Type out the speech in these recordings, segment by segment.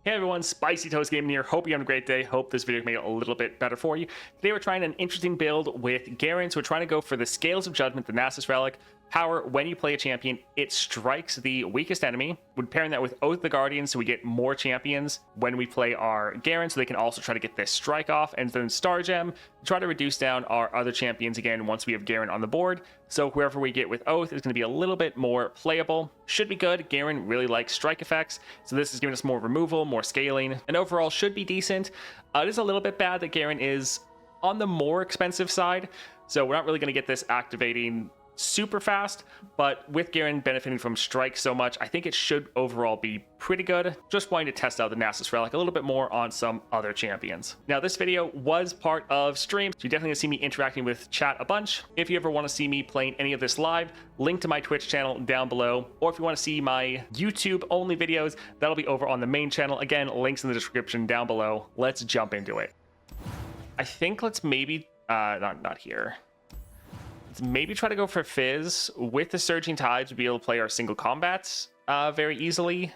Hey everyone, Spicy Toast Gaming here. Hope you're having a great day. Hope this video can make it a little bit better for you. Today we're trying an interesting build with Garen. So we're trying to go for the Scales of Judgment, the Nasus Relic. Power, when you play a champion, it strikes the weakest enemy. We're pairing that with Oath the Guardian, so we get more champions when we play our Garen, so they can also try to get this strike off. And then Star Gem, try to reduce down our other champions again once we have Garen on the board. So whoever we get with Oath is going to be a little bit more playable. Should be good. Garen really likes strike effects, so this is giving us more removal, more scaling, and overall should be decent. It is a little bit bad that Garen is on the more expensive side, so we're not really going to get this activating super fast, but with Garen benefiting from strike so much, I think it should overall be pretty good. Just wanting to test out the Nasus Relic a little bit more on some other champions. Now, this video was part of stream, so you're definitely gonna see me interacting with chat a bunch. If you ever want to see me playing any of this live, link to my Twitch channel down below, or if you want to see my YouTube only videos, that'll be over on the main channel. Again, links in the description down below. Let's jump into it. I think let's maybe not here. Maybe try to go for Fizz. With the Surging Tides, we'll be able to play our single combats very easily.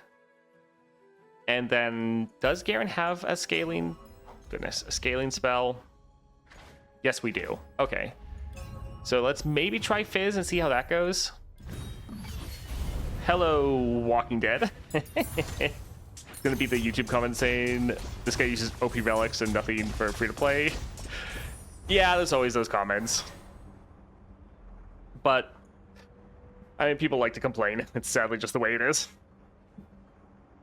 And then, does Garen have a scaling? Goodness, a scaling spell? Yes, we do. Okay. So let's maybe try Fizz and see how that goes. Hello, Walking Dead. It's gonna be the YouTube comment saying this guy uses OP relics and nothing for free to play. Yeah, there's always those comments. But, I mean, people like to complain. It's sadly just the way it is.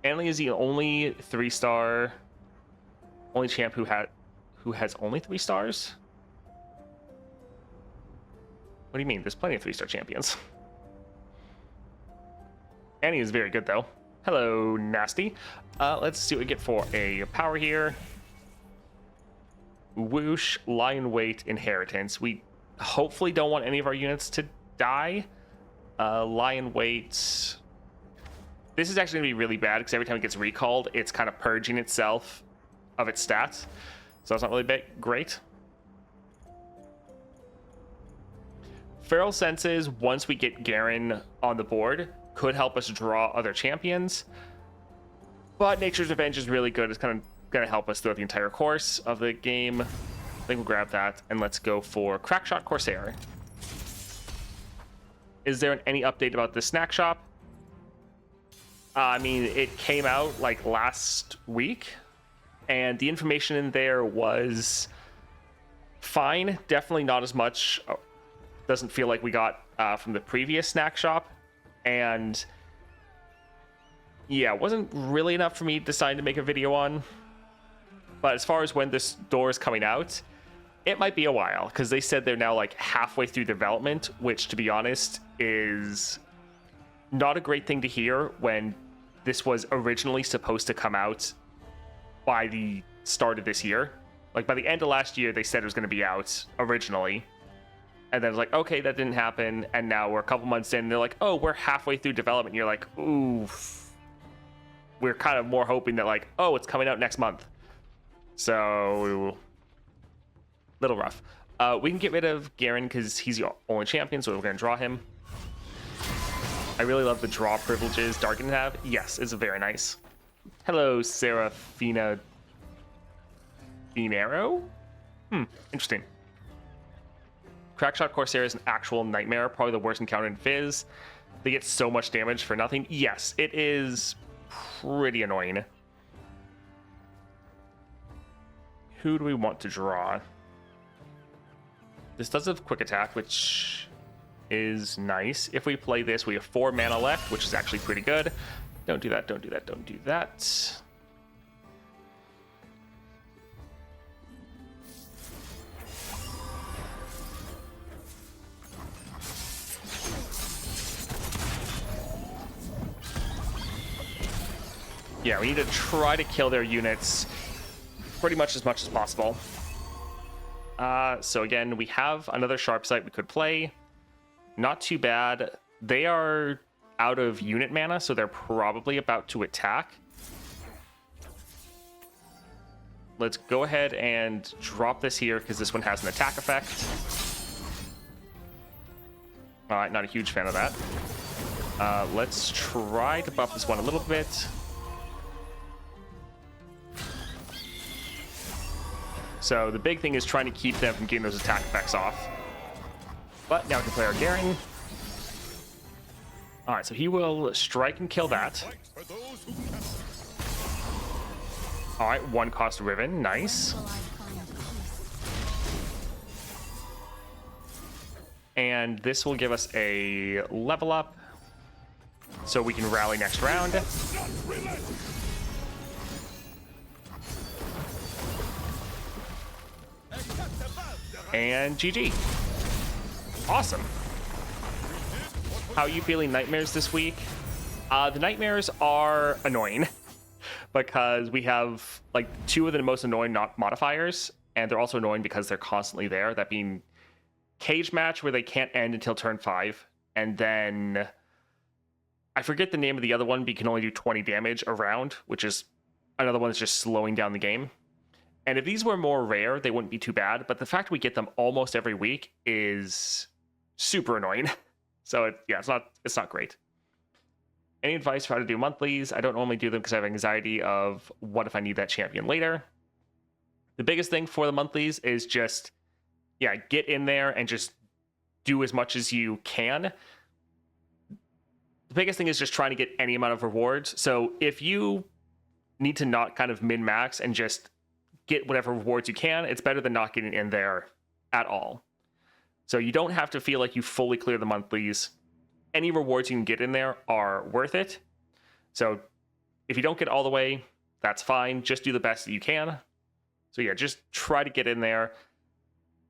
Anley is the only 3-star, only champ who has only 3 stars? What do you mean? There's plenty of 3-star champions. Annie is very good, though. Hello, Nasty. Let's see what we get for a power here. Whoosh, Lion Weight, Inheritance. We hopefully don't want any of our units to die. Lion Weight. This is actually going to be really bad because every time it gets recalled, it's kind of purging itself of its stats. So that's not really great. Feral Senses, once we get Garen on the board, could help us draw other champions. But Nature's Revenge is really good. It's kind of going to help us throughout the entire course of the game. I think we'll grab that, and let's go for Crackshot Corsair. Is there any update about the snack shop? I mean, it came out like last week, and the information in there was fine. Definitely not as much. Doesn't feel like we got from the previous snack shop, and yeah, it wasn't really enough for me to decide to make a video on. But as far as when this door is coming out, it might be a while, because they said they're now like halfway through development, which, to be honest, is not a great thing to hear when this was originally supposed to come out by the start of this year. Like, by the end of last year, they said it was going to be out originally. And then it's like, okay, that didn't happen. And now we're a couple months in, and they're like, oh, we're halfway through development. And you're like, oof. We're kind of more hoping that, like, oh, it's coming out next month. So, little rough. We can get rid of Garen because he's the only champion, so we're going to draw him. I really love the draw privileges Dark can have. Yes, it's very nice. Hello, Serafina Finero? Interesting. Crackshot Corsair is an actual nightmare, probably the worst encounter in Fizz. They get so much damage for nothing. Yes, it is pretty annoying. Who do we want to draw? This does have quick attack, which is nice. If we play this, we have 4 mana left, which is actually pretty good. Don't do that, don't do that, don't do that. Yeah, we need to try to kill their units pretty much as possible. So again, we have another Sharp Sight we could play. Not too bad. They are out of unit mana, so they're probably about to attack. Let's go ahead and drop this here because this one has an attack effect. Not a huge fan of that. Let's try to buff this one a little bit. So the big thing is trying to keep them from getting those attack effects off. But now we can play our Garen. All right, so he will strike and kill that. All right, 1 cost Riven, nice. And this will give us a level up, so we can rally next round. And GG. Awesome. How are you feeling Nightmares this week? The Nightmares are annoying because we have like 2 of the most annoying modifiers, and they're also annoying because they're constantly there. That being Cage Match, where they can't end until turn 5, and then I forget the name of the other one, but you can only do 20 damage around, which is another one that's just slowing down the game. And if these were more rare, they wouldn't be too bad, but the fact we get them almost every week is super annoying. So it's not great. Any advice for how to do monthlies? I don't normally do them because I have anxiety of what if I need that champion later. The biggest thing for the monthlies is just, get in there and just do as much as you can. The biggest thing is just trying to get any amount of rewards. So if you need to not kind of min-max and just get whatever rewards you can, it's better than not getting in there at all. So you don't have to feel like you fully clear the monthlies. Any rewards you can get in there are worth it. So if you don't get all the way, that's fine. Just do the best that you can. So just try to get in there.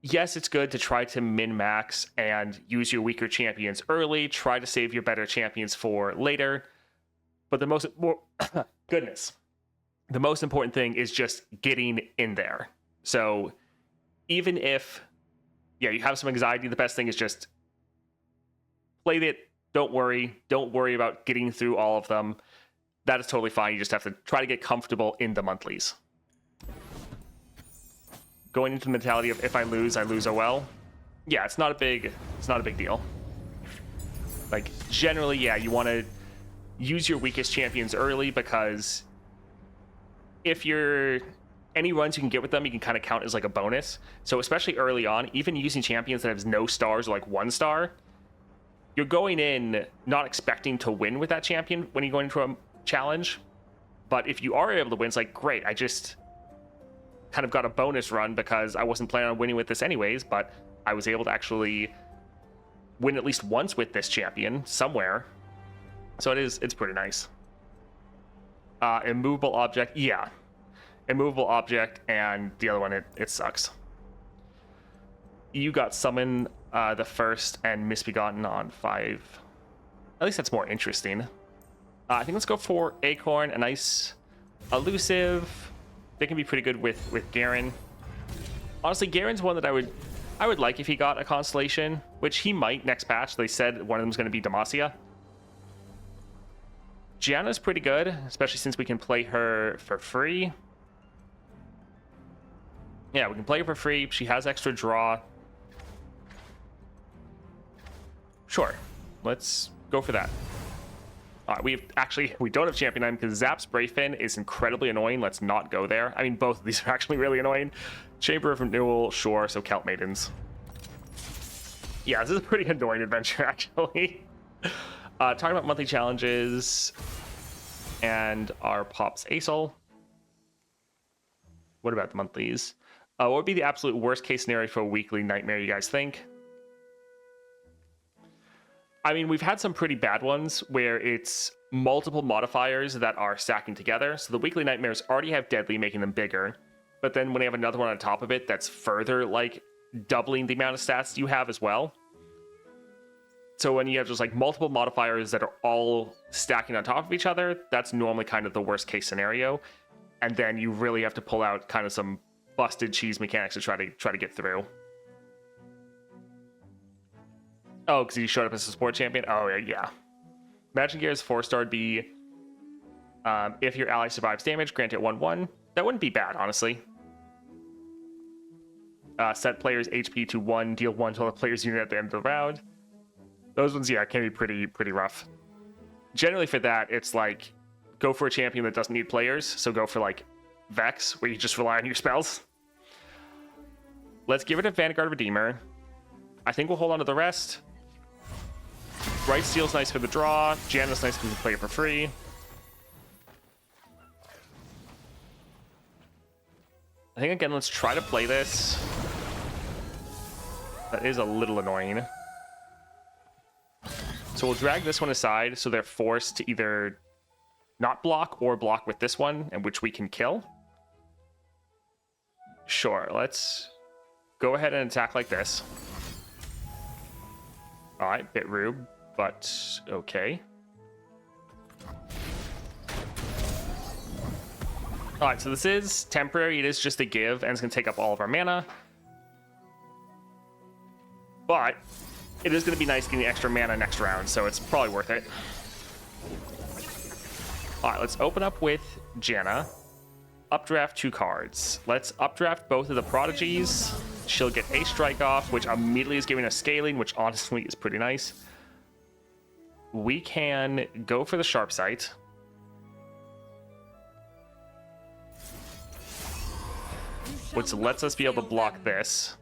Yes, it's good to try to min-max and use your weaker champions early. Try to save your better champions for later. But the most important thing is just getting in there. So even if you have some anxiety, the best thing is just play it. Don't worry about getting through all of them. That is totally fine. You just have to try to get comfortable in the monthlies. Going into the mentality of if I lose, oh well. Yeah, it's not a big deal. Like generally, you want to use your weakest champions early, because if you're any runs you can get with them, you can kind of count as like a bonus. So especially early on, even using champions that have no stars or like 1 star, you're going in not expecting to win with that champion when you go into a challenge. But if you are able to win, it's like, great, I just kind of got a bonus run because I wasn't planning on winning with this anyways, but I was able to actually win at least once with this champion somewhere. So it's pretty nice. Immovable object, immovable object, and the other one, it sucks. You got summon the first and misbegotten on 5. At least that's more interesting. I think let's go for Acorn, a nice elusive. They can be pretty good with Garen. Honestly, Garen's one that I would like if he got a constellation, which he might next patch. They said one of them is going to be Demacia. Gianna's pretty good, especially since we can play her for free. Yeah, we can play her for free. She has extra draw. Sure, let's go for that. We don't have champion item because Zap Sprayfin is incredibly annoying. Let's not go there. I mean, both of these are actually really annoying. Chamber of Renewal, sure, so Kelp Maidens. Yeah, this is a pretty annoying adventure, actually. Talking about monthly challenges and our Pops Acel. What about the monthlies? What would be the absolute worst case scenario for a weekly nightmare, you guys think? I mean, we've had some pretty bad ones where it's multiple modifiers that are stacking together. So the weekly nightmares already have Deadly, making them bigger. But then when you have another one on top of it, that's further, like, doubling the amount of stats you have as well. So when you have just, like, multiple modifiers that are all stacking on top of each other, that's normally kind of the worst case scenario. And then you really have to pull out kind of some busted cheese mechanics to try to get through. Oh, because he showed up as a support champion? Oh, yeah. Imagine Garen's 4-star would be, if your ally survives damage, grant it 1/1. That wouldn't be bad, honestly. Set player's HP to 1, deal 1 to the player's unit at the end of the round. Those ones, can be pretty rough. Generally for that, it's like, go for a champion that doesn't need players. So go for, like, Vex, where you just rely on your spells. Let's give it a Vanguard Redeemer. I think we'll hold on to the rest. Bright Steel's nice for the draw. Janna's nice because we can play it for free. I think, again, let's try to play this. That is a little annoying. So we'll drag this one aside so they're forced to either not block or block with this one, and which we can kill. Sure, let's go ahead and attack like this. Alright, bit rude, but okay. Alright, so this is temporary. It is just a give, and it's going to take up all of our mana. But it is going to be nice getting the extra mana next round, so it's probably worth it. Alright, let's open up with Janna. Updraft 2 cards. Let's updraft both of the Prodigies. She'll get a strike off, which immediately is giving us scaling, which honestly is pretty nice. We can go for the Sharp Sight. Which lets us be able to block this.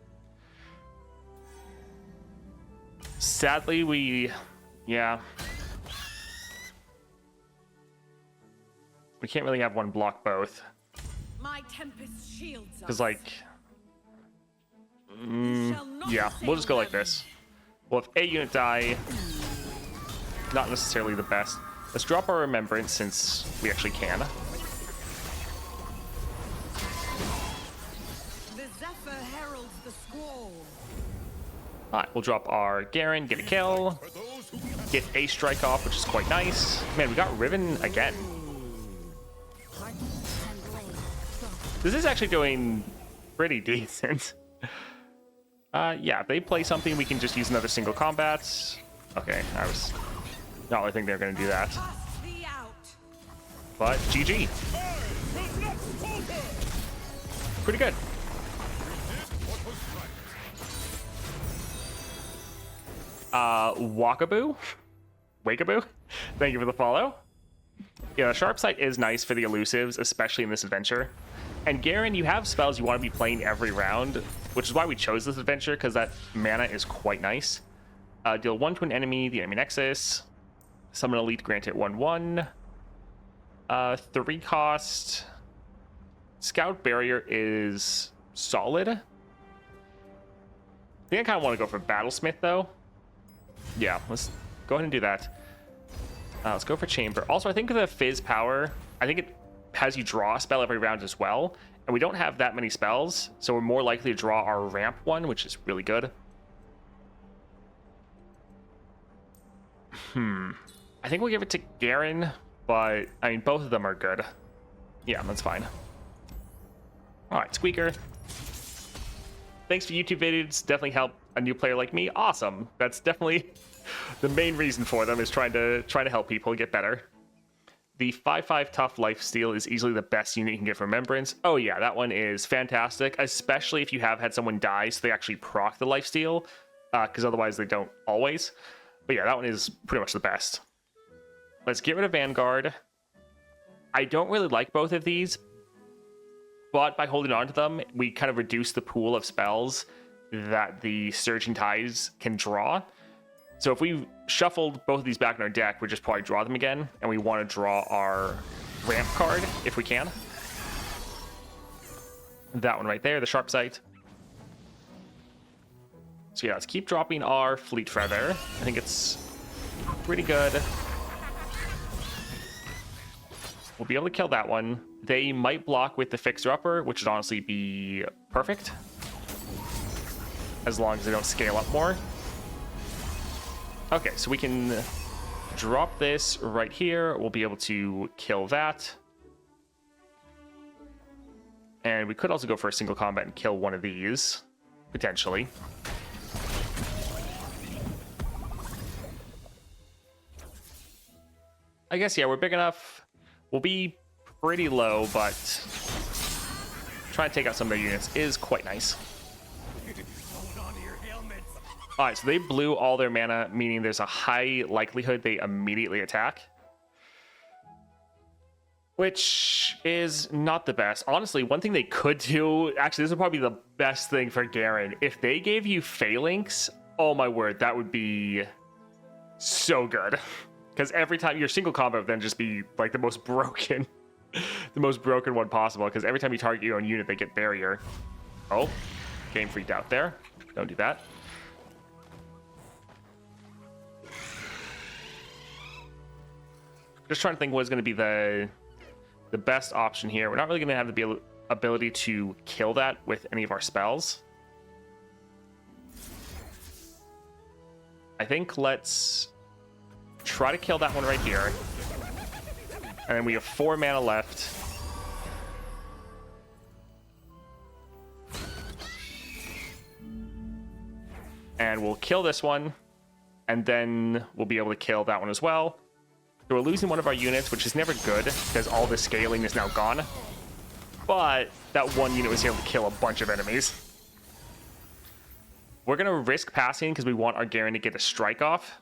Sadly, yeah. We can't really have one block both. Because, like... yeah, we'll just go like this. We'll have a unit die. Not necessarily the best. Let's drop our Remembrance since we actually can. Alright, we'll drop our Garen, get a kill. Get a strike off, which is quite nice. Man, we got Riven again. This is actually doing pretty decent. Yeah, if they play something, we can just use another single combat. Okay, I was not really thinking they were going to do that. But GG. Pretty good. Wakaboo? Wakaboo? Thank you for the follow. Yeah, the Sharp Sight is nice for the elusives, especially in this adventure. And Garen, you have spells you want to be playing every round, which is why we chose this adventure, because that mana is quite nice. Deal 1 to an enemy, the enemy nexus. Summon elite, grant it 1/1. 3 cost. Scout barrier is solid. I think I kind of want to go for Battlesmith, though. Yeah, let's go ahead and do that. Let's go for Chamber. Also, I think the Fizz power, I think it has you draw a spell every round as well. And we don't have that many spells, so we're more likely to draw our ramp one, which is really good. I think we'll give it to Garen, but, I mean, both of them are good. Yeah, that's fine. Alright, Squeaker. Thanks for YouTube videos. Definitely help a new player like me. Awesome. That's definitely the main reason for them, is trying to help people get better. The 5/5 tough lifesteal is easily the best unit you can get from Remembrance. Oh yeah, that one is fantastic, especially if you have had someone die so they actually proc the lifesteal, because otherwise they don't always. But yeah, that one is pretty much the best. Let's get rid of Vanguard. I don't really like both of these, but by holding on to them, we kind of reduce the pool of spells that the Surging Tides can draw. So if we shuffled both of these back in our deck, we'd just probably draw them again, and we want to draw our ramp card if we can. That one right there, the Sharp Sight. So yeah, let's keep dropping our Fleet Feather. I think it's pretty good. We'll be able to kill that one. They might block with the Fixer Upper, which would honestly be perfect, as long as they don't scale up more. Okay, so we can drop this right here. We'll be able to kill that. And we could also go for a single combat and kill one of these, potentially. I guess, yeah, we're big enough. We'll be pretty low, but trying to take out some of their units is quite nice. Alright, so they blew all their mana, meaning there's a high likelihood they immediately attack. which is not the best. Honestly, one thing they could do, actually, this would probably be the best thing for Garen. If they gave you Phalanx, oh my word, that would be so good. Because every time your single combo would then just be like the most broken, the most broken one possible. Because every time you target your own unit, they get barrier. Oh, game freaked out there. Don't do that. Just trying to think what is going to be the best option here. We're not really going to have the ability to kill that with any of our spells. I think let's try to kill that one right here. And then we have 4 mana left. And we'll kill this one. And then we'll be able to kill that one as well. So we're losing one of our units, which is never good, because all the scaling is now gone. But that one unit was able to kill a bunch of enemies. We're going to risk passing because we want our Garen to get a strike off.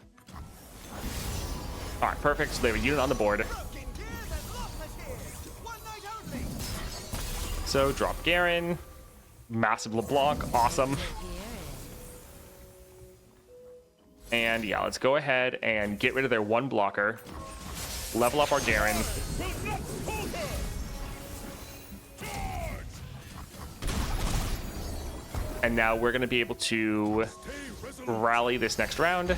All right, perfect. So they have a unit on the board. So drop Garen. Massive LeBlanc. Awesome. And yeah, let's go ahead and get rid of their one blocker. Level up our Garen. And now we're going to be able to rally this next round.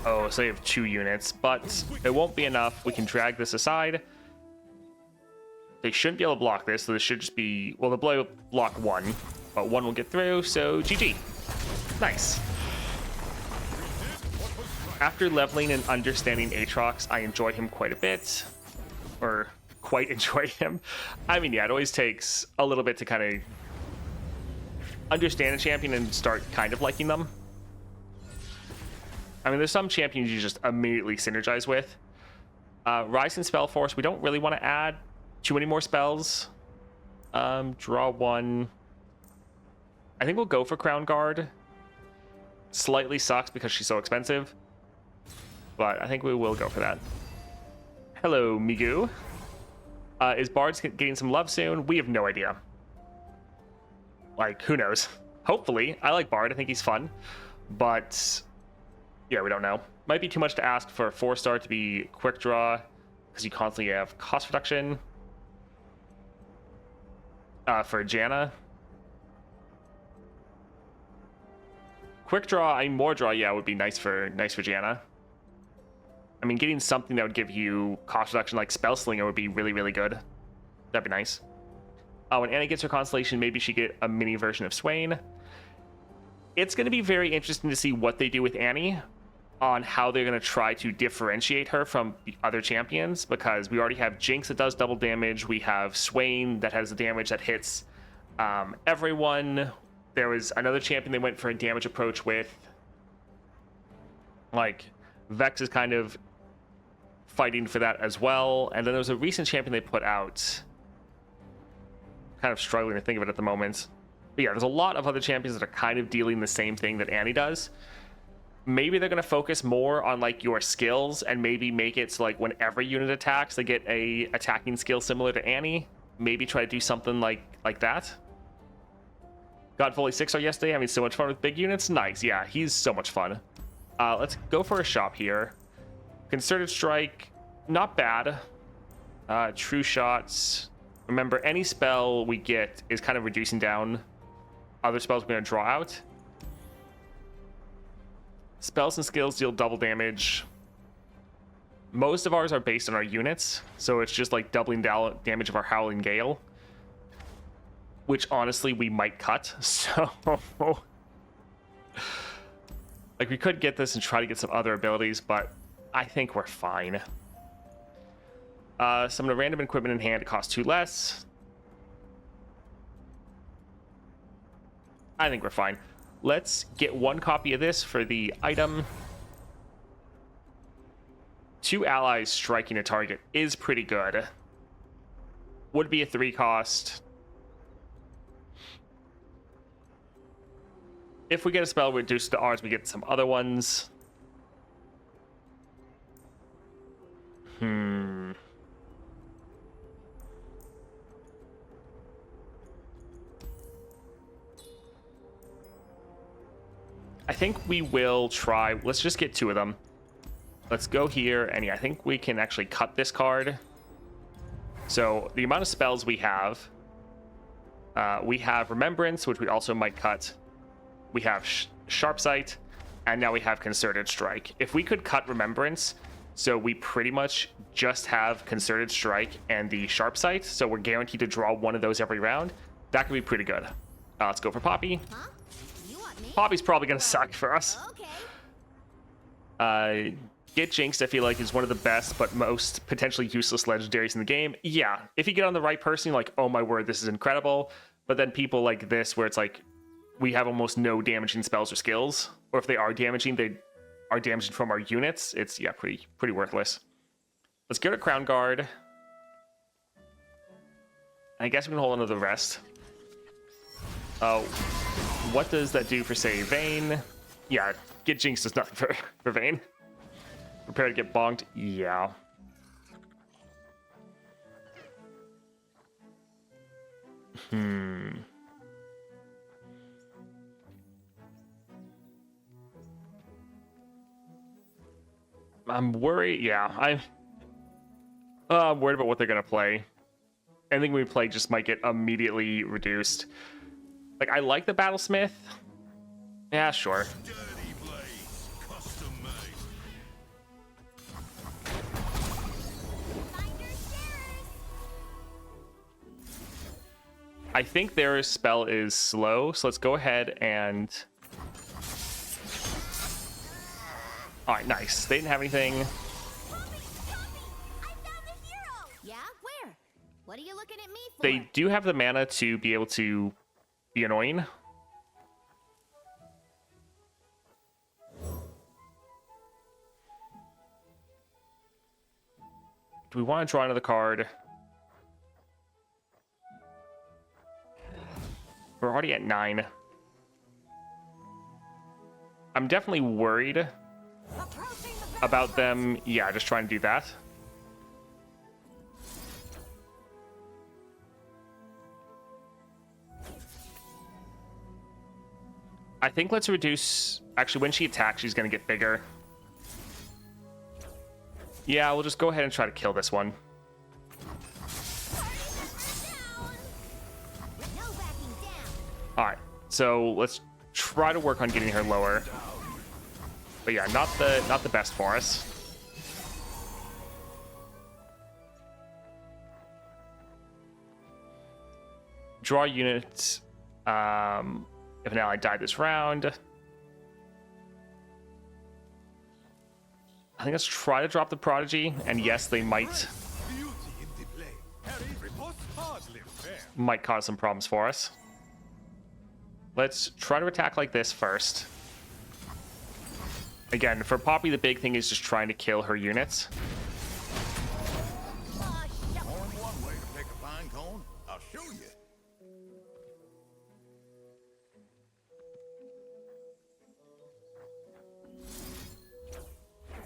Oh, so they have 2 units, but it won't be enough. We can drag this aside. They shouldn't be able to block this, so this should just be... Well, they'll block 1, but 1 will get through, so GG. Nice. After leveling and understanding Aatrox, I enjoy him quite a bit. Or quite enjoy him. I mean, yeah, it always takes a little bit to kind of understand a champion and start kind of liking them. I mean, there's some champions you just immediately synergize with. Rise and Spell Force, we don't really want to add too many more spells. Draw 1. I think we'll go for Crown Guard. Slightly sucks because she's so expensive. But I think we will go for that. Hello, Migu. Is Bard's getting some love soon? We have no idea. Like, who knows? Hopefully. I like Bard. I think he's fun. But, yeah, we don't know. Might be too much to ask for a 4-star to be quick draw, because you constantly have cost reduction. For Janna. Quick draw, I mean, more draw, yeah, would be nice for Janna. I mean, getting something that would give you cost reduction like Spell Slinger would be really, really good. That'd be nice. When Annie gets her Constellation, maybe she get a mini version of Swain. It's going to be very interesting to see what they do with Annie on how they're going to try to differentiate her from the other champions, because we already have Jinx that does double damage. We have Swain that has the damage that hits everyone. There was another champion they went for a damage approach with. Like, Vex is kind of fighting for that as well. And then there was a recent champion they put out. Kind of struggling to think of it at the moment. But yeah, there's a lot of other champions that are kind of dealing the same thing that Annie does. Maybe they're going to focus more on like your skills and maybe make it so like when every unit attacks, they get a attacking skill similar to Annie. Maybe try to do something like that. Got fully 6-star yesterday, having so much fun with big units. Nice, yeah, he's so much fun. Let's go for a shop here. Concerted Strike, not bad. True Shots. Remember, any spell we get is kind of reducing down other spells we're going to draw out. Spells and skills deal double damage. Most of ours are based on our units, so it's just like doubling down damage of our Howling Gale, which honestly we might cut. So like, we could get this and try to get some other abilities, but I think we're fine. Summon a random equipment in hand, it costs 2 less. I think we're fine. Let's get 1 copy of this for the item. 2 allies striking a target is pretty good. Would be a 3 cost. If we get a spell reduced to ours, we get some other ones. think we will try. Let's just get 2 of them. Let's go here, and yeah, I think we can actually cut this card. So the amount of spells we have Remembrance, which we also might cut. We have Sharp Sight, and now we have Concerted Strike. If we could cut Remembrance, so we pretty much just have Concerted Strike and the Sharp Sight, so we're guaranteed to draw 1 of those every round, that could be pretty good. Let's go for Poppy. Huh? You want me? Poppy's probably going to suck for us. Okay. Get Jinxed, I feel like, is one of the best but most potentially useless legendaries in the game. Yeah, if you get on the right person, you're like, oh my word, this is incredible. But then people like this, where it's like, we have almost no damaging spells or skills. Or if they are damaging, they are damaging from our units. It's, yeah, pretty worthless. Let's go to Crown Guard. I guess we can hold on to the rest. Oh, what does that do for, say, Vayne? Yeah, Get Jinxed does nothing for Vayne. Prepare to get bonked. Yeah. I'm worried. Yeah, I'm worried about what they're gonna play. Anything we play just might get immediately reduced. Like, I like the Battlesmith. Yeah, sure. I think their spell is slow, so let's go ahead and... Alright, nice. They didn't have anything. I found the hero. Yeah? Where? What are you looking at me for? They do have the mana to be able to be annoying. Do we want to draw another card? We're already at 9. I'm definitely worried about them. Yeah, just trying to do that. I think let's reduce... Actually, when she attacks, she's going to get bigger. Yeah, we'll just go ahead and try to kill this one. Alright, so let's try to work on getting her lower. But yeah, not the best for us. Draw units if an ally died this round. I think let's try to drop the Prodigy, and yes, they might cause some problems for us. Let's try to attack like this first. Again, for Poppy, the big thing is just trying to kill her units.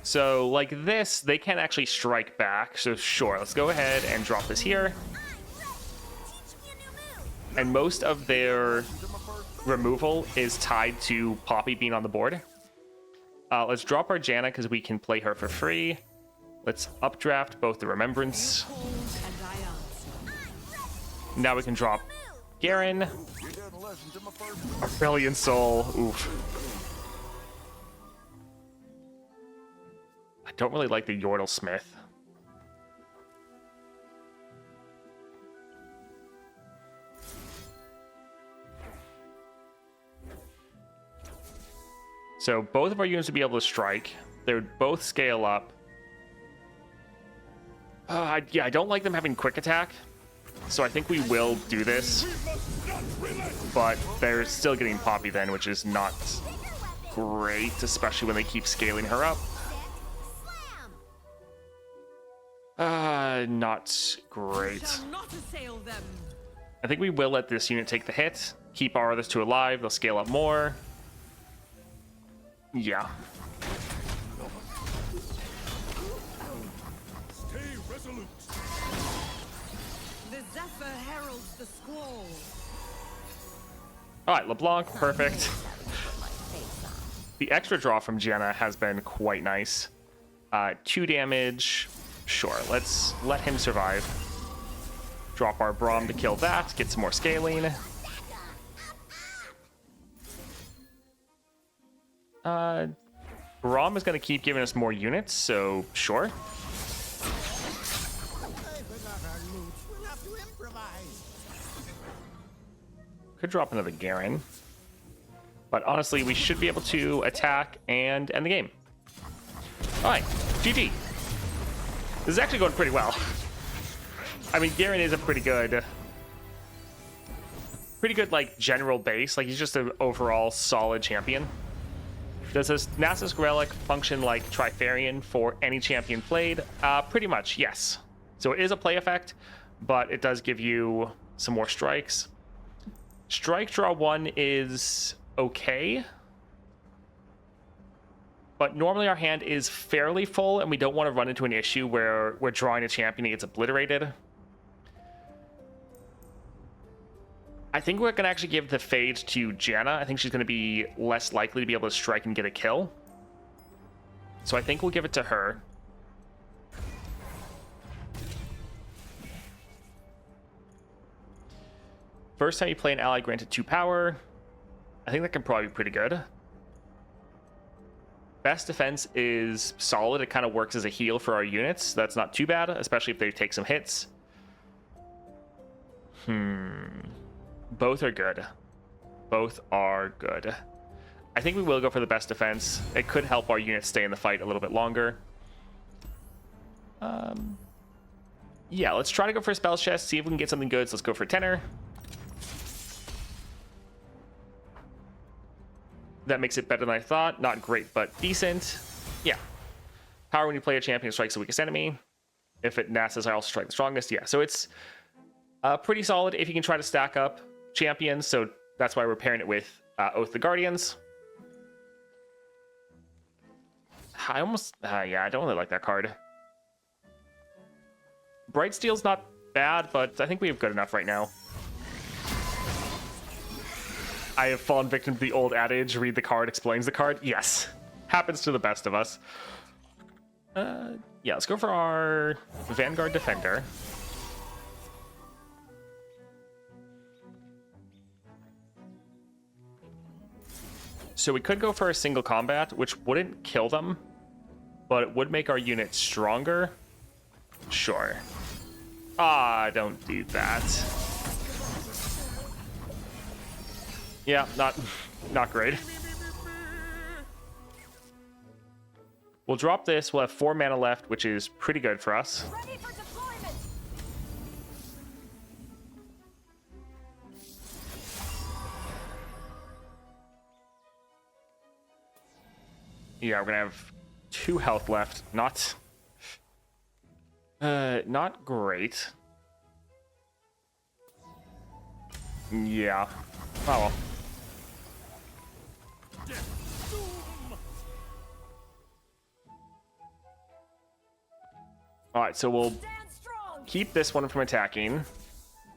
So, like this, they can't actually strike back. So, sure, let's go ahead and drop this here. And most of their removal is tied to Poppy being on the board. Let's drop our Janna because we can play her for free. Let's updraft both the Remembrance. Now we can drop Garen. Aurelion Soul. Oof. I don't really like the Yordle Smith. So both of our units would be able to strike. They would both scale up. Yeah, I don't like them having quick attack. So I think we will do this. But they're still getting Poppy then, which is not great, especially when they keep scaling her up. Not great. I think we will let this unit take the hit. Keep our others two alive. They'll scale up more. Yeah. Stay resolute. The Zephyr heralds the squall. All right, LeBlanc, perfect. The extra draw from Gianna has been quite nice. 2 damage. Sure, let's let him survive. Drop our Braum to kill that. Get some more scaling. Braum is going to keep giving us more units, so sure. Could drop another Garen. But honestly, we should be able to attack and end the game. Alright, GG. This is actually going pretty well. I mean, Garen is a pretty good, like, general base. Like, he's just an overall solid champion. Does this Nasus Relic function like Trifarian for any champion played? Pretty much, yes. So it is a play effect, but it does give you some more strikes. Strike draw 1 is okay. But normally our hand is fairly full, and we don't want to run into an issue where we're drawing a champion and gets obliterated. I think we're going to actually give the fade to Janna. I think she's going to be less likely to be able to strike and get a kill. So I think we'll give it to her. First time you play an ally granted 2 power. I think that can probably be pretty good. Best defense is solid. It kind of works as a heal for our units. That's not too bad, especially if they take some hits. Both are good. Both are good. I think we will go for the best defense. It could help our units stay in the fight a little bit longer. Yeah, let's try to go for a spell chest, see if we can get something good. So let's go for Tenor. That makes it better than I thought. Not great, but decent. Yeah. Power when you play a champion strikes the weakest enemy. If it Nasus, I also strike the strongest. Yeah, so it's pretty solid if you can try to stack up champions. So that's why we're pairing it with Oath the Guardians. I almost... yeah, I don't really like that card. Bright Steel's not bad, but I think we have good enough right now. I have fallen victim to the old adage, read the card explains the card. Yes. Happens to the best of us. Yeah, let's go for our Vanguard Defender. So we could go for a single combat, which wouldn't kill them, but it would make our unit stronger. Sure. Don't do that. Yeah, not great. We'll drop this. We'll have 4 mana left, which is pretty good for us. Ready for deployment. Yeah, we're gonna have 2 health left. Not great. Yeah. Oh well. Alright, so we'll keep this one from attacking.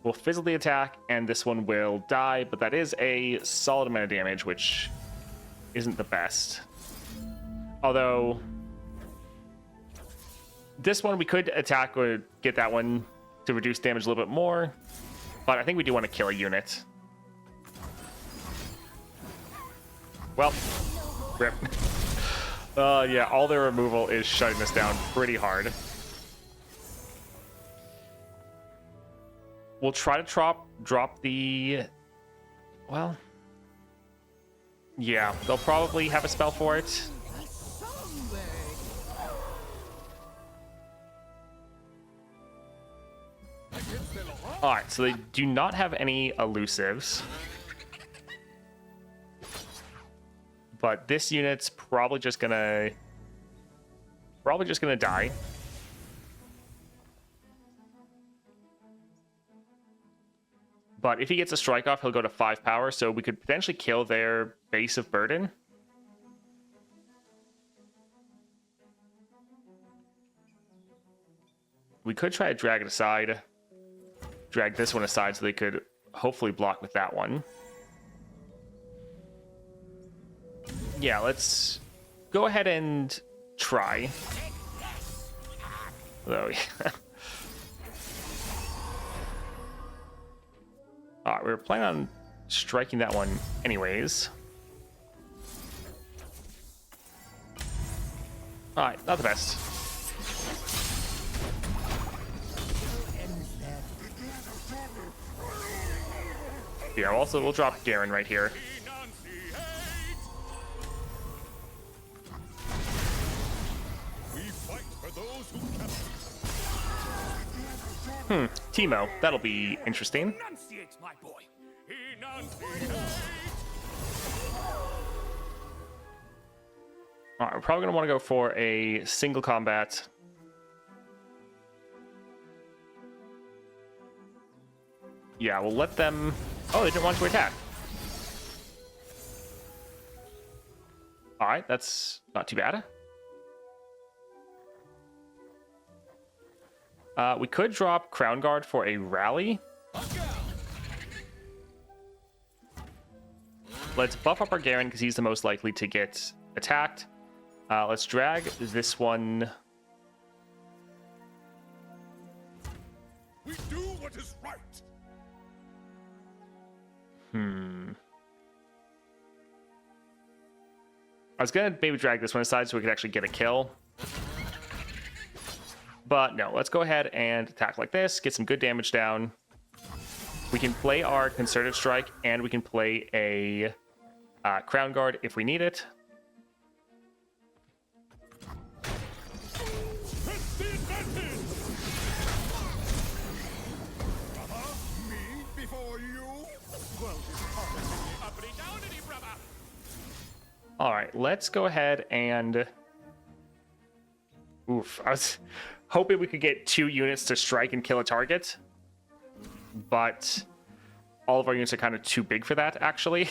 We'll physically attack, and this one will die, but that is a solid amount of damage, which isn't the best. Although, this one we could attack or get that one to reduce damage a little bit more, but I think we do want to kill a unit. Well, rip. Yeah, all their removal is shutting us down pretty hard. We'll try to drop the... Well... Yeah, they'll probably have a spell for it. Alright, so they do not have any elusives. But this unit's probably just gonna die. But if he gets a strike off, he'll go to 5 power, so we could potentially kill their base of burden. We could try to drag it aside. Drag this one aside so they could hopefully block with that one. Yeah, let's go ahead and try. Though, yeah. Alright, we were planning on striking that one anyways. Alright, not the best. Yeah, also we'll drop Garen right here. Timo, that'll be interesting. Alright, we're probably going to want to go for a single combat. Yeah, we'll let them... Oh, they didn't want to attack. Alright, that's not too bad. We could drop Crown Guard for a rally. Let's buff up our Garen because he's the most likely to get attacked. Let's drag this one. We do what is right. I was gonna maybe drag this one aside so we could actually get a kill. But no, let's go ahead and attack like this, get some good damage down. We can play our Concerted Strike, and we can play a Crown Guard if we need it. Me before you? All right, let's go ahead and... Oof, I was hoping we could get 2 units to strike and kill a target, but all of our units are kind of too big for that, actually.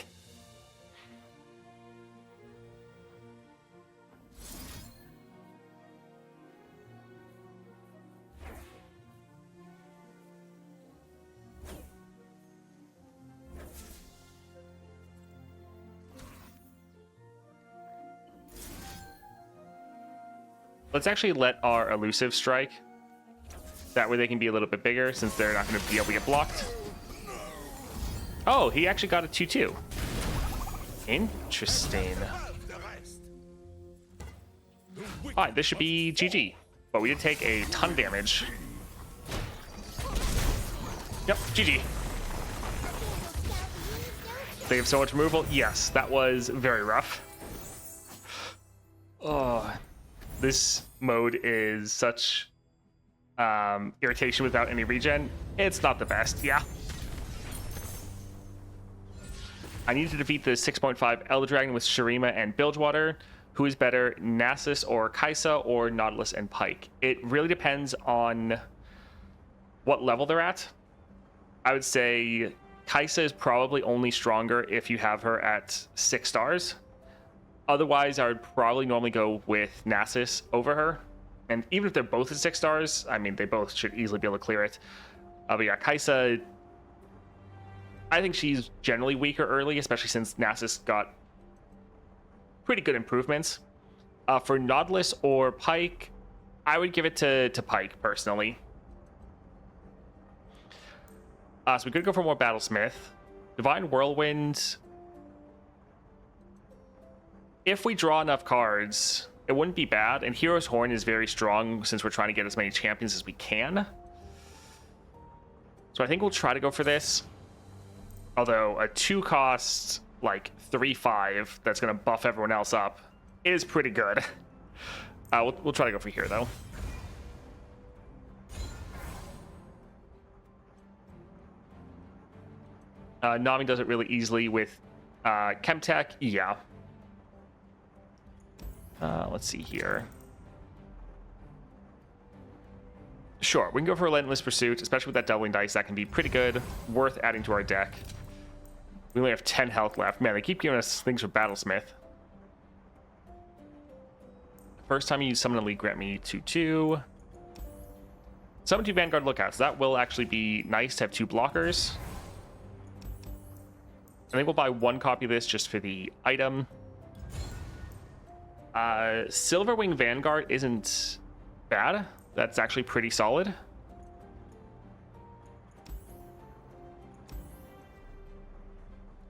Let's actually let our elusive strike. That way they can be a little bit bigger since they're not going to be able to get blocked. Oh, he actually got a 2-2. Interesting. Alright, this should be GG. But we did take a ton of damage. Yep, GG. They have so much removal. Yes, that was very rough. Oh, this mode is such irritation without any regen. It's not the best, yeah. I need to defeat the 6.5 Elder Dragon with Shurima and Bilgewater. Who is better, Nasus or Kaisa or Nautilus and Pike? It really depends on what level they're at. I would say Kaisa is probably only stronger if you have her at 6 stars. Otherwise, I would probably normally go with Nasus over her. And even if they're both at 6 stars, I mean, they both should easily be able to clear it. But yeah, Kaisa, I think she's generally weaker early, especially since Nasus got pretty good improvements. For Nautilus or Pike, I would give it to Pike, personally. So we could go for more Battlesmith. Divine Whirlwind. If we draw enough cards, it wouldn't be bad. And Hero's Horn is very strong since we're trying to get as many champions as we can. So I think we'll try to go for this. Although a 2-cost, like 3/5, that's going to buff everyone else up is pretty good. We'll try to go for here, though. Nami does it really easily with Chemtech. Yeah. Let's see here. Sure, we can go for Relentless Pursuit, especially with that doubling dice. That can be pretty good, worth adding to our deck. We only have 10 health left. Man, they keep giving us things with Battlesmith. First time you use Summon Elite, grant me 2/2. Summon 2 Vanguard Lookouts. That will actually be nice to have 2 blockers. I think we'll buy 1 copy of this just for the item. Silverwing Vanguard isn't bad. That's actually pretty solid.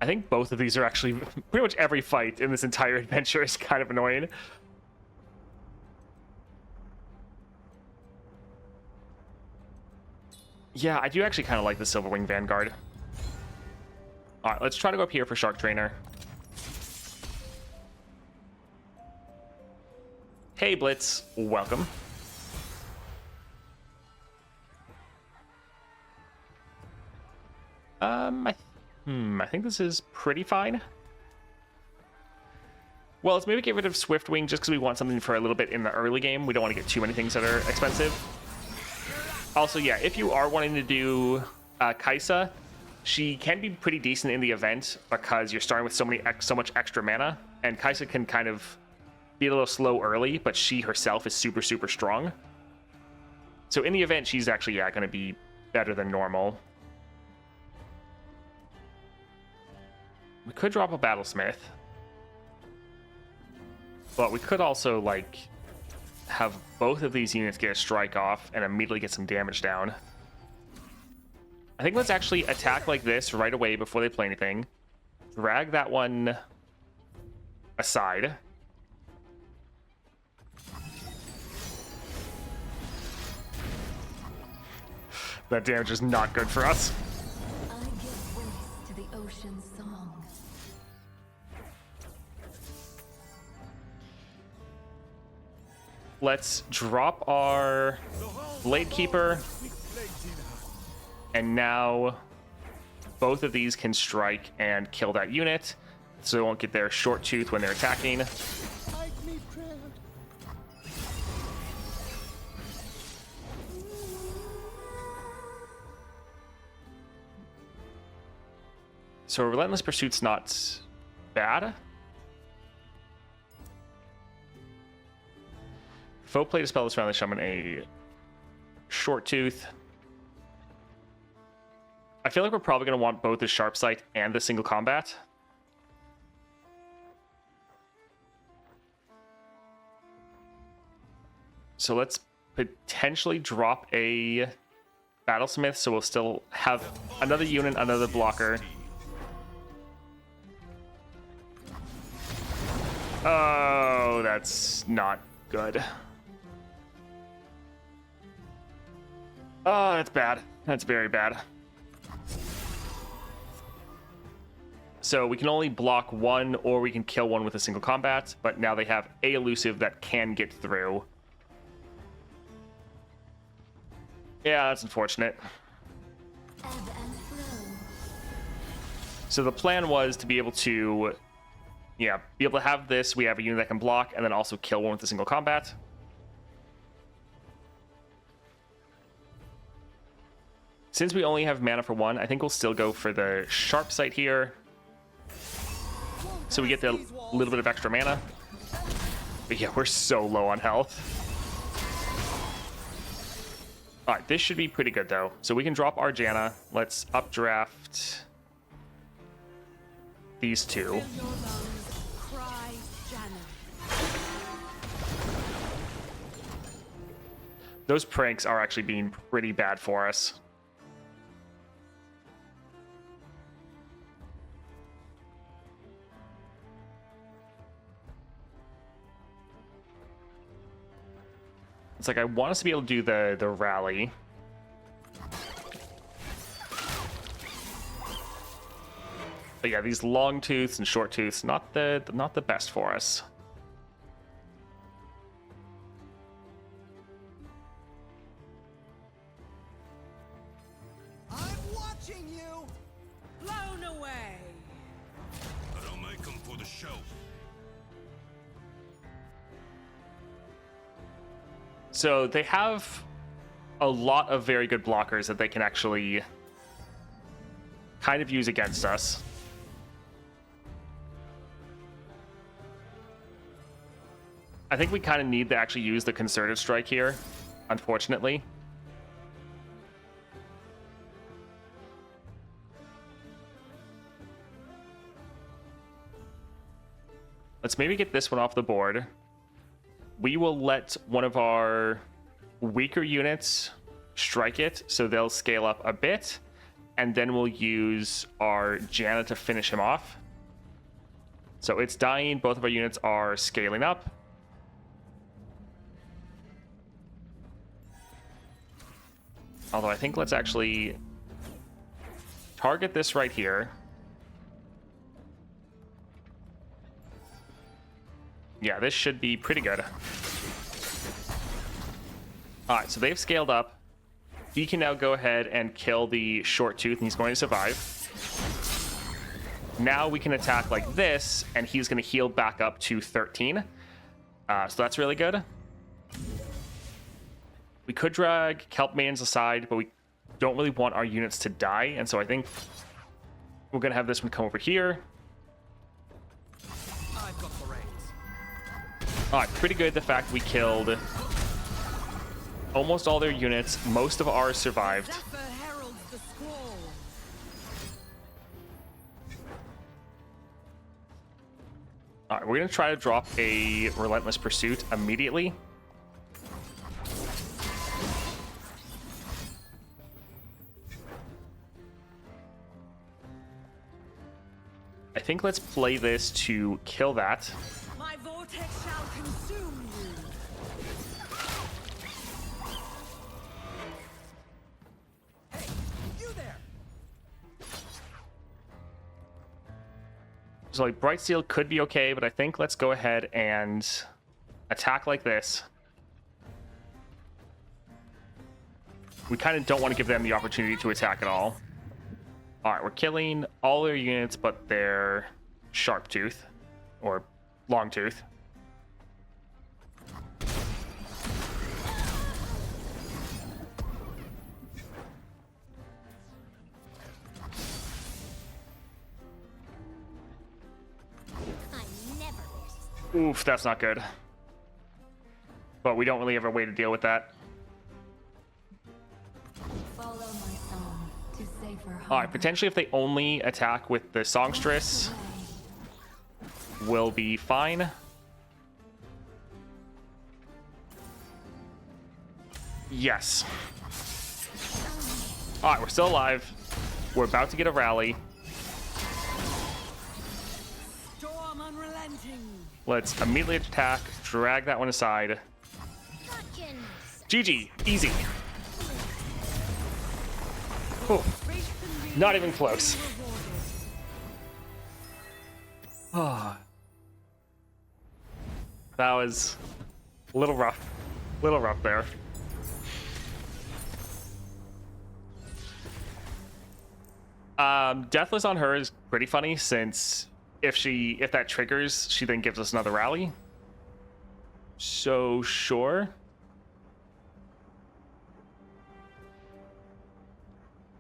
I think both of these are actually pretty much every fight in this entire adventure is kind of annoying. Yeah, I do actually kind of like the Silverwing Vanguard. All right, let's try to go up here for Shark Trainer. Hey, Blitz, welcome. I think this is pretty fine. Well, let's maybe get rid of Swiftwing just because we want something for a little bit in the early game. We don't want to get too many things that are expensive. Also, yeah, if you are wanting to do Kaisa, she can be pretty decent in the event because you're starting with so much extra mana, and Kaisa can kind of be a little slow early, but she herself is super, super strong. So in the event, she's actually, yeah, going to be better than normal. We could drop a Battlesmith. But we could also, like, have both of these units get a strike off and immediately get some damage down. I think let's actually attack like this right away before they play anything. Drag that one aside. That damage is not good for us. I give voice to the ocean's song. Let's drop our Blade Keeper. And now both of these can strike and kill that unit, so they won't get their short tooth when they're attacking. So Relentless Pursuit's not bad. Foe play dispel this round, they summon a short tooth. I feel like we're probably going to want both the Sharp Sight and the single combat. So let's potentially drop a Battlesmith, so we'll still have another unit, another blocker. Oh, that's not good. Oh, that's bad. That's very bad. So we can only block one, or we can kill one with a single combat, but now they have a elusive that can get through. Yeah, that's unfortunate. So the plan was to be able to, yeah, be able to have this. We have a unit that can block, and then also kill one with a single combat. Since we only have mana for one, I think we'll still go for the Sharp Sight here. So we get the little bit of extra mana. But yeah, we're so low on health. Alright, this should be pretty good though. So we can drop our Janna. Let's updraft these two. Those pranks are actually being pretty bad for us. It's like I want us to be able to do the rally. But yeah, these long tooths and short tooths, not the best for us. I'm watching you. Blown away. But I'll make them for the show. So they have a lot of very good blockers that they can actually kind of use against us. I think we kind of need to actually use the Concerted Strike here, unfortunately. Let's maybe get this one off the board. we will let one of our weaker units strike it, so they'll scale up a bit, and then we'll use our Janna to finish him off. So it's dying. Both of our units are scaling up. Although I think let's actually target this right here. Yeah, this should be pretty good. All right, so they've scaled up. He can now go ahead and kill the short tooth, and he's going to survive. Now we can attack like this, and he's going to heal back up to 13. So that's really good. We could drag Kelp Maidens aside, but we don't really want our units to die, and so I think we're going to have this one come over here. I've got the reins. All right, pretty good the fact we killed almost all their units. Most of ours survived. Zephyr heralds the squall. All right, we're going to try to drop a Relentless Pursuit immediately. I think let's play this to kill that. My vortex shall consume you. Hey, you there! So like Bright Steel could be okay, but I think let's go ahead and attack like this. We kind of don't want to give them the opportunity to attack at all. All right, we're killing all their units but their Sharp Tooth or Long Tooth. I never miss. Oof, that's not good. But we don't really have a way to deal with that. Follow my song to safer home. All right, potentially if they only attack with the Songstress, we'll be fine. Yes. All right, we're still alive. We're about to get a rally. Storm unrelenting. Let's immediately attack, drag that one aside. Gotcha. GG, easy. Oh, not even close. Oh. That was a little rough. Little rough there. Deathless on her is pretty funny since if that triggers, she then gives us another rally. So sure.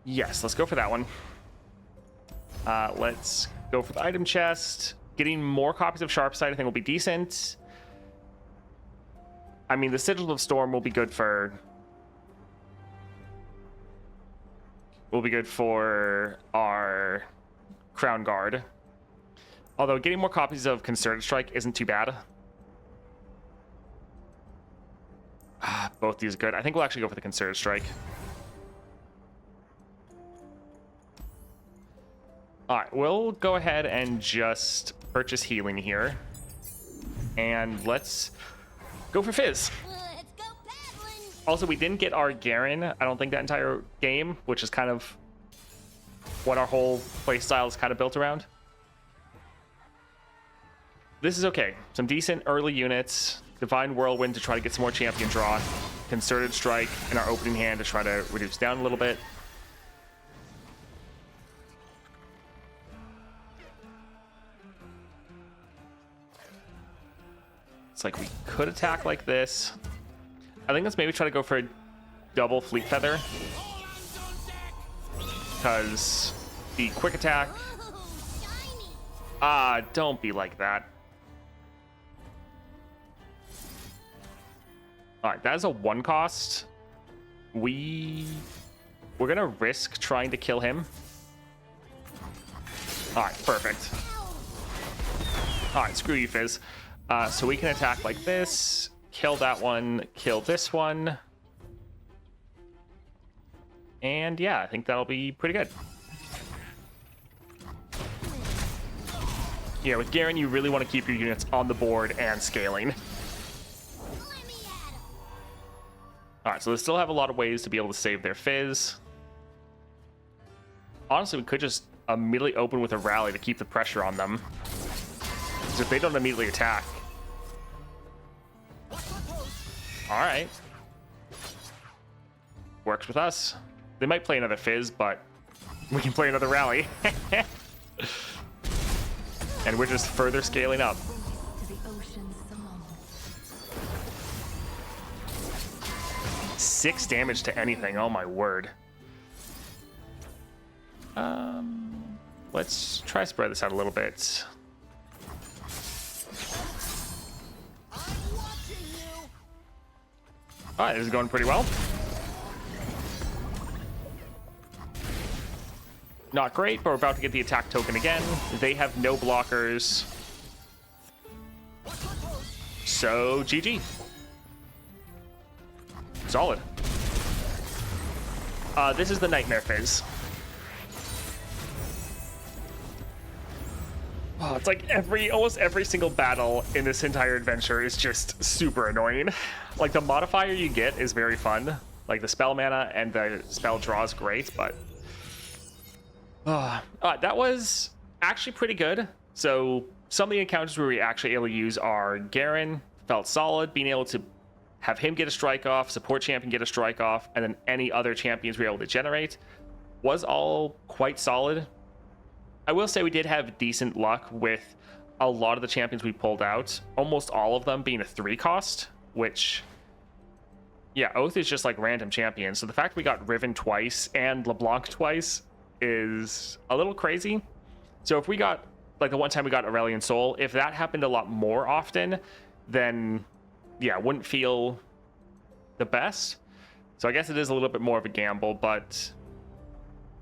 Yes, let's go for that one. Let's go for the item chest. Getting more copies of Sharpsight I think will be decent. I mean, the Sigil of Storm will be good for our Crown Guard. Although getting more copies of Concerted Strike isn't too bad. Both these are good. I think we'll actually go for the Concerted Strike. All right, we'll go ahead and just purchase healing here. And let's go for Fizz. Let's go paddling. Also, we didn't get our Garen, I don't think, that entire game, which is kind of what our whole playstyle is kind of built around. This is okay. Some decent early units. Divine Whirlwind to try to get some more champion draw. Concerted Strike in our opening hand to try to reduce down a little bit. It's like we could attack like this. I think let's maybe try to go for a double Fleet Feather. Because the quick attack... Ooh, shiny. Ah, don't be like that. Alright, that is a 1 cost. We're gonna risk trying to kill him. Alright, perfect. Alright, screw you, Fizz. So we can attack like this, kill that one, kill this one. And yeah, I think that'll be pretty good. Yeah, with Garen, you really want to keep your units on the board and scaling. Alright, so they still have a lot of ways to be able to save their Fizz. Honestly, we could just immediately open with a rally to keep the pressure on them. Because if they don't immediately attack... Alright. Works with us. They might play another Fizz, but we can play another rally. And we're just further scaling up. To the ocean song. 6 damage to anything. Oh my word. Let's try to spread this out a little bit. All right, this is going pretty well. Not great, but we're about to get the attack token again. They have no blockers. So, GG. Solid. This is the Nightmare Fizz. Oh, it's like almost every single battle in this entire adventure is just super annoying. Like, the modifier you get is very fun. Like, the spell mana and the spell draw is great, but... that was actually pretty good. So some of the encounters where we actually able to use our Garen felt solid, being able to have him get a strike off, support champion get a strike off, and then any other champions we were able to generate was all quite solid. I will say we did have decent luck with a lot of the champions we pulled out, almost all of them being a 3 cost, which, yeah, Oath is just like random champions. So the fact we got Riven twice and LeBlanc twice is a little crazy. So if we got, like the one time we got Aurelion Sol, if that happened a lot more often, then yeah, wouldn't feel the best. So I guess it is a little bit more of a gamble, but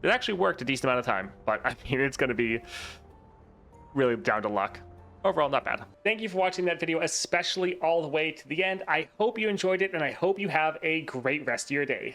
it actually worked a decent amount of time. But I mean, it's going to be really down to luck. Overall, not bad. Thank you for watching that video, especially all the way to the end. I hope you enjoyed it, and I hope you have a great rest of your day.